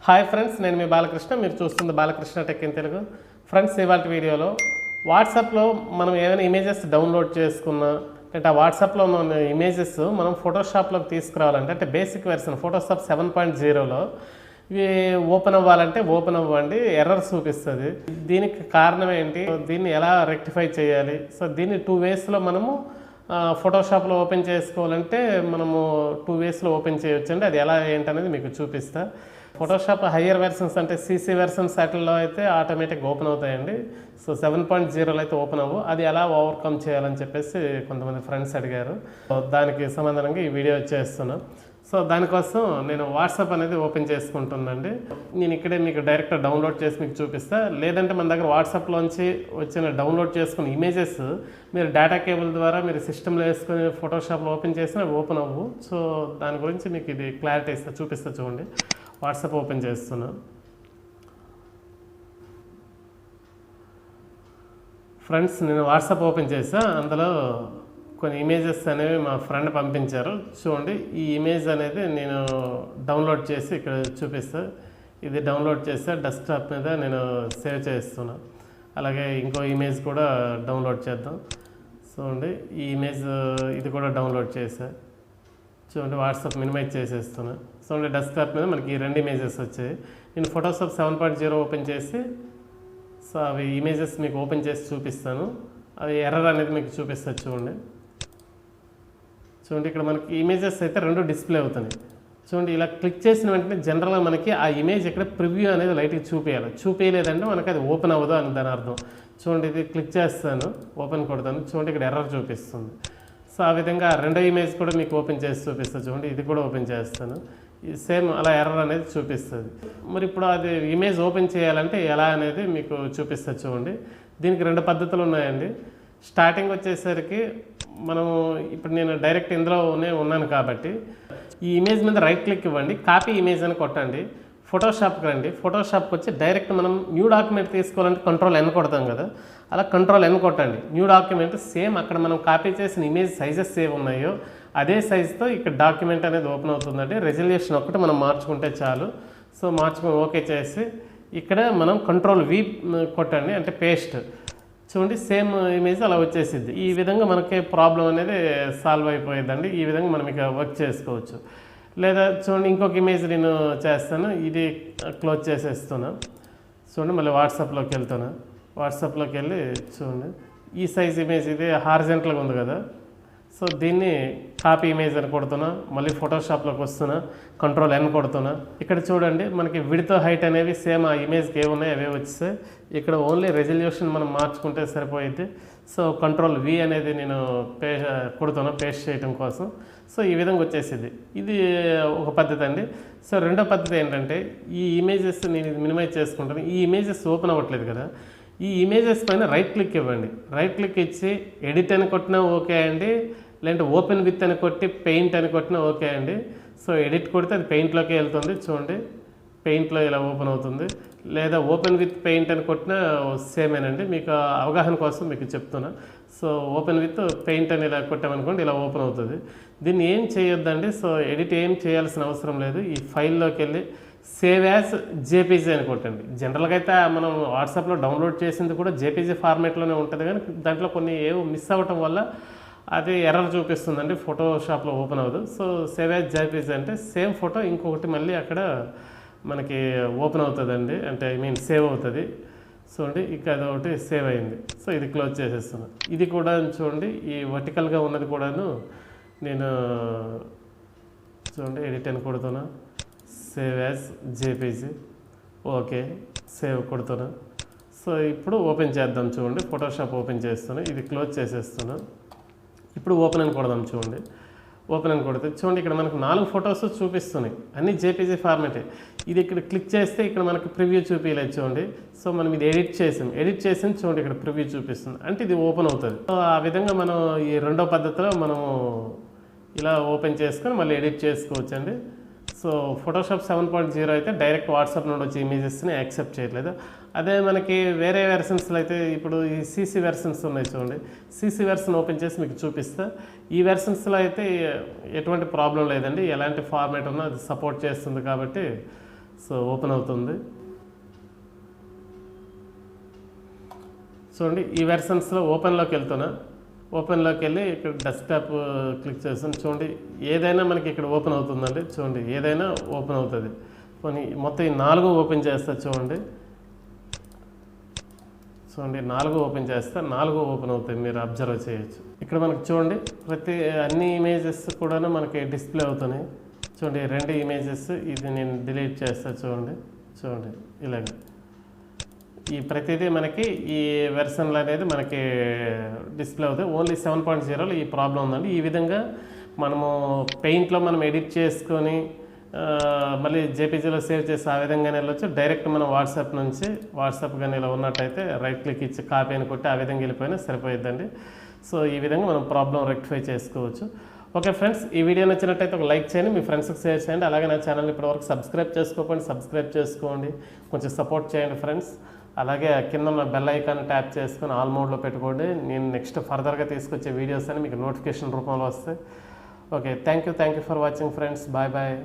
Hi friends, నేను మీ బాలకృష్ణ. మీరు చూస్తుంది Balakrishna tech in Telugu. Friends, ఇవాళ వీడియోలో వాట్సాప్లో మనం ఏమైనా ఇమేజెస్ డౌన్లోడ్ చేసుకున్నా అంటే ఆ వాట్సాప్లో ఉన్న ఇమేజెస్ మనం ఫోటోషాప్లోకి తీసుకురావాలంటే అంటే బేసిక్ వెర్షన్ ఫోటోషాప్ 7.0లో ఇవి ఓపెన్ అవ్వాలంటే ఓపెన్ అవ్వండి, ఎర్రర్ చూపిస్తుంది. దీనికి కారణం ఏంటి, దీన్ని ఎలా రెక్టిఫై చేయాలి? సో దీన్ని 2 వేస్లో మనము ఫోటోషాప్లో ఓపెన్ చేసుకోవాలంటే మనము 2 వేస్లో ఓపెన్ చేయొచ్చండి. అది ఎలా ఏంటనేది మీకు చూపిస్తా. ఫోటోషాప్ హయ్యర్ వెర్షన్స్ అంటే సీసీ వెర్షన్స్ వాటిల్లో అయితే ఆటోమేటిక్గా ఓపెన్ అవుతాయండి. సో 7.0లో అయితే ఓపెన్ అవ్వు. అది ఎలా ఓవర్కమ్ చేయాలని చెప్పేసి కొంతమంది ఫ్రెండ్స్ అడిగారు. దానికి సమాధానంగా ఈ వీడియో చేస్తున్నాను. సో దానికోసం నేను వాట్సాప్ అనేది ఓపెన్ చేసుకుంటున్నానండి. నేను ఇక్కడే మీకు డైరెక్ట్ డౌన్లోడ్ చేసి మీకు చూపిస్తా. లేదంటే మన దగ్గర వాట్సాప్లోంచి వచ్చిన డౌన్లోడ్ చేసుకున్న ఇమేజెస్ మీరు డేటా కేబుల్ ద్వారా మీరు సిస్టంలో వేసుకొని ఫోటోషాప్లో ఓపెన్ చేసినా ఓపెన్ అవ్వు. సో దాని గురించి మీకు ఇది క్లారిటీ చూపిస్తా. చూడండి, వాట్సాప్ ఓపెన్ చేస్తున్నా. ఫ్రెండ్స్, నేను వాట్సాప్ ఓపెన్ చేసా. అందులో కొన్ని ఇమేజెస్ అనేవి మా ఫ్రెండ్ పంపించారు. చూడండి, ఈ ఇమేజ్ అనేది నేను డౌన్లోడ్ చేసి ఇక్కడ చూపిస్తా. ఇది డౌన్లోడ్ చేస్తే డెస్క్టాప్ మీద నేను సేవ్ చేస్తున్నా. అలాగే ఇంకో ఇమేజ్ కూడా డౌన్లోడ్ చేద్దాం. చూడండి, ఈ ఇమేజ్ ఇది కూడా డౌన్లోడ్ చేసా. చూడండి, వాట్సాప్ మినిమైజ్ చేసేస్తున్నా. చూడండి, డెస్క్టాప్ మీద మనకి ఈ 2 ఇమేజెస్ వచ్చాయి. నేను ఫోటోషాప్ 7.0 ఓపెన్ చేసి సో అవి ఇమేజెస్ మీకు ఓపెన్ చేసి చూపిస్తాను. అవి ఎర్రర్ అనేది మీకు చూపిస్తుంది. చూడండి, ఇక్కడ మనకి ఇమేజెస్ అయితే 2 డిస్ప్లే అవుతున్నాయి. చూడండి, ఇలా క్లిక్ చేసిన వెంటనే జనరల్గా మనకి ఆ ఇమేజ్ ఇక్కడ ప్రివ్యూ అనేది లైట్గా చూపించాలి. చూపించలేదంటే మనకి అది ఓపెన్ అవ్వదు అని దాని అర్థం. చూడండి, ఇది క్లిక్ చేస్తాను, ఓపెన్ కొడతాను. చూడండి, ఇక్కడ ఎర్రర్ చూపిస్తుంది. సో ఆ విధంగా 2వ ఇమేజ్ కూడా మీకు ఓపెన్ చేసి చూపిస్తుంది. చూడండి, ఇది కూడా ఓపెన్ చేస్తాను. సేమ్ అలా ఎర్రర్ అనేది చూపిస్తుంది. మరి ఇప్పుడు అది ఇమేజ్ ఓపెన్ చేయాలంటే ఎలా అనేది మీకు చూపిస్తుంది. చూడండి, దీనికి 2 పద్ధతులు ఉన్నాయండి. స్టార్టింగ్ వచ్చేసరికి మనము ఇప్పుడు నేను డైరెక్ట్ ఇందులోనే ఉన్నాను కాబట్టి ఈ ఇమేజ్ మీద రైట్ క్లిక్ ఇవ్వండి, కాపీ ఇమేజ్ అని కొట్టండి. ఫోటోషాప్కి రండి. ఫోటోషాప్కి వచ్చి డైరెక్ట్ మనం న్యూ డాక్యుమెంట్ తీసుకోవాలంటే Ctrl+N కొడతాం కదా, అలా Ctrl+N కొట్టండి. న్యూ డాక్యుమెంట్ సేమ్ అక్కడ మనం కాపీ చేసిన ఇమేజ్ సైజెస్ ఏవి ఉన్నాయో అదే సైజుతో ఇక్కడ డాక్యుమెంట్ అనేది ఓపెన్ అవుతుందండి. రెజల్యూషన్ ఒకటి మనం మార్చుకుంటే చాలు. సో మార్చుకొని ఓకే చేసి ఇక్కడ మనం Ctrl+V కొట్టండి, అంటే పేస్ట్. చూడండి, సేమ్ ఇమేజ్ అలా వచ్చేసింది. ఈ విధంగా మనకి ప్రాబ్లం అనేది సాల్వ్ అయిపోయిందండి. ఈ విధంగా మనం ఇక వర్క్ చేసుకోవచ్చు. లేదా చూడండి, ఇంకొక ఇమేజ్ నేను చేస్తాను. ఇది క్లోజ్ చేసేస్తున్నా. చూడండి, మళ్ళీ వాట్సాప్లోకి వెళ్తున్నా. వాట్సాప్లోకి వెళ్ళి చూడండి, ఈ సైజ్ ఇమేజ్ ఇది హారిజెంటల్గా ఉంది కదా. సో దీన్ని కాపీ ఇమేజ్ అని కొడుతున్నా. మళ్ళీ ఫోటోషాప్లోకి వస్తున్నా, Ctrl+N కొడుతున్నా. ఇక్కడ చూడండి, మనకి విడ్త్ హైట్ అనేవి సేమ్ ఆ ఇమేజ్కి ఏమున్నాయి అవే వచ్చేసాయి. ఇక్కడ ఓన్లీ రెజల్యూషన్ మనం మార్చుకుంటే సరిపోయింది. సో Ctrl+V అనేది నేను కొడుతున్నా పేస్ట్ చేయడం కోసం. సో ఈ విధంగా వచ్చేసింది. ఇది ఒక పద్ధతి అండి. సో 2వ పద్ధతి ఏంటంటే, ఈ ఇమేజెస్ నేను మినిమైజ్ చేసుకుంటాను. ఈ ఇమేజెస్ ఓపెన్ అవ్వట్లేదు కదా, ఈ ఇమేజెస్ పైన రైట్ క్లిక్ ఇవ్వండి. రైట్ క్లిక్ ఇచ్చి ఎడిట్ అని కొట్టినా ఓకే అండి, లేదంటే ఓపెన్ విత్ అని కొట్టి పెయింట్ అని కొట్టినా ఓకే అండి. సో ఎడిట్ కొడితే అది పెయింట్లోకి వెళ్తుంది. చూడండి, పెయింట్లో ఇలా ఓపెన్ అవుతుంది. లేదా ఓపెన్ విత్ పెయింట్ అని కొట్టినా సేమేనండి. మీకు అవగాహన కోసం మీకు చెప్తున్నా. సో ఓపెన్ విత్ పెయింట్ అని ఇలా కొట్టామనుకోండి, ఇలా ఓపెన్ అవుతుంది. దీన్ని ఏం చేయొద్దండి. సో ఎడిట్ ఏం చేయాల్సిన అవసరం లేదు. ఈ ఫైల్లోకి వెళ్ళి సేవ్ యాజ్ జేపీజీ అని కొట్టండి. జనరల్గా అయితే మనం వాట్సాప్లో డౌన్లోడ్ చేసింది కూడా జేపీజీ ఫార్మేట్లోనే ఉంటుంది, కానీ దాంట్లో కొన్ని ఏవో మిస్ అవ్వటం వల్ల అది ఎర్రర్ చూపిస్తుందండి, ఫోటోషాప్లో ఓపెన్ అవ్వదు. సో సేవ్ యాజ్ జేపీజీ అంటే సేమ్ ఫోటో ఇంకొకటి మళ్ళీ అక్కడ మనకి ఓపెన్ అవుతుందండి, అంటే సేవ్ అవుతుంది. చూడండి, ఇక అది ఒకటి సేవ్ అయింది. సో ఇది క్లోజ్ చేసేస్తున్నాను. ఇది కూడా చూడండి, ఈ వర్టికల్గా ఉన్నది కూడాను నేను చూడండి ఎడిట్ అని కొడుతున్నా, save as JPG, okay save కొడుతున్నా. సో ఇప్పుడు ఓపెన్ చేద్దాం. చూడండి, ఫోటోషాప్ ఓపెన్ చేస్తున్నా, ఇది క్లోజ్ చేసేస్తున్నా. ఇప్పుడు ఓపెన్ అని కొడదాం. చూడండి, ఓపెన్ అని కొడితే చూడండి, ఇక్కడ మనకు 4 ఫొటోస్ చూపిస్తున్నాయి, అన్ని జేపీజీ ఫార్మేటే. ఇది ఇక్కడ క్లిక్ చేస్తే ఇక్కడ మనకి ప్రివ్యూ చూపించలేదు. చూడండి, సో మనం ఇది ఎడిట్ చేసింది చూడండి, ఇక్కడ ప్రివ్యూ చూపిస్తుంది, అంటే ఇది ఓపెన్ అవుతుంది. సో ఆ విధంగా మనం ఈ 2వ పద్ధతిలో మనము ఇలా ఓపెన్ చేసుకొని మళ్ళీ ఎడిట్ చేసుకోవచ్చండి. సో ఫోటోషాప్ 7.0 అయితే డైరెక్ట్ వాట్సాప్ నుండి వచ్చే ఇమేజెస్ని యాక్సెప్ట్ చేయట్లేదు. అదే మనకి వేరే వెర్షన్స్లో అయితే ఇప్పుడు ఈ సీసీ వెర్షన్స్ ఉన్నాయి. చూడండి, సీసీ వెర్షన్ ఓపెన్ చేసి మీకు చూపిస్తా. ఈ వెర్షన్స్లో అయితే ఎటువంటి ప్రాబ్లం లేదండి, ఎలాంటి ఫార్మాట్ ఉన్నా అది సపోర్ట్ చేస్తుంది కాబట్టి సో ఓపెన్ అవుతుంది. చూడండి ఈ వెర్షన్స్లో ఓపెన్లోకి వెళ్తున్నా. ఓపెన్లోకి వెళ్ళి ఇక్కడ డెస్క్టాప్ క్లిక్ చేస్తాను. చూడండి ఏదైనా మనకి ఇక్కడ ఓపెన్ అవుతుందండి. చూడండి ఏదైనా ఓపెన్ అవుతుంది. కొన్ని మొత్తం ఈ 4 ఓపెన్ చేస్తా. చూడండి 4 ఓపెన్ చేస్తా, 4 ఓపెన్ అవుతాయి. మీరు అబ్జర్వ్ చేయొచ్చు. ఇక్కడ మనకి చూడండి అన్ని ఇమేజెస్ కూడా మనకి డిస్ప్లే అవుతున్నాయి. చూడండి 2 ఇమేజెస్, ఇది నేను డిలీట్ చేస్తా. చూడండి ఇలాగ ఈ ప్రతిదీ మనకి ఈ వెర్షన్లు అనేది మనకి డిస్ప్లే అవుతాయి. ఓన్లీ 7.0లో ఈ ప్రాబ్లం ఉందండి. ఈ విధంగా మనము పెయింట్లో మనం ఎడిట్ చేసుకొని మళ్ళీ జేపీజీలో సేవ్ చేసి ఆ విధంగానే వెళ్ళొచ్చు. డైరెక్ట్ మనం వాట్సాప్ కానీ ఇలా ఉన్నట్టయితే రైట్ క్లిక్ ఇచ్చి కాపీ అని కొట్టి ఆ విధంగా వెళ్ళిపోయినా సరిపోయిద్దండి. సో ఈ విధంగా మనం ప్రాబ్లం రెక్టిఫై చేసుకోవచ్చు. ఓకే ఫ్రెండ్స్, ఈ వీడియో నచ్చినట్టయితే ఒక లైక్ చేయండి, మీ ఫ్రెండ్స్కి షేర్ చేయండి. అలాగే నా ఛానల్ ఇప్పటివరకు సబ్స్క్రైబ్ చేసుకోండి, కొంచెం సపోర్ట్ చేయండి ఫ్రెండ్స్. అలాగే కింద ఉన్న బెల్ ఐకాన్ ట్యాప్ చేసుకొని ఆల్ మోడ్లో పెట్టుకోండి. నేను నెక్స్ట్ ఫర్దర్గా తీసుకొచ్చే వీడియోస్ అని మీకు నోటిఫికేషన్ రూపంలో వస్తాయి. Okay, thank you for watching friends. Bye.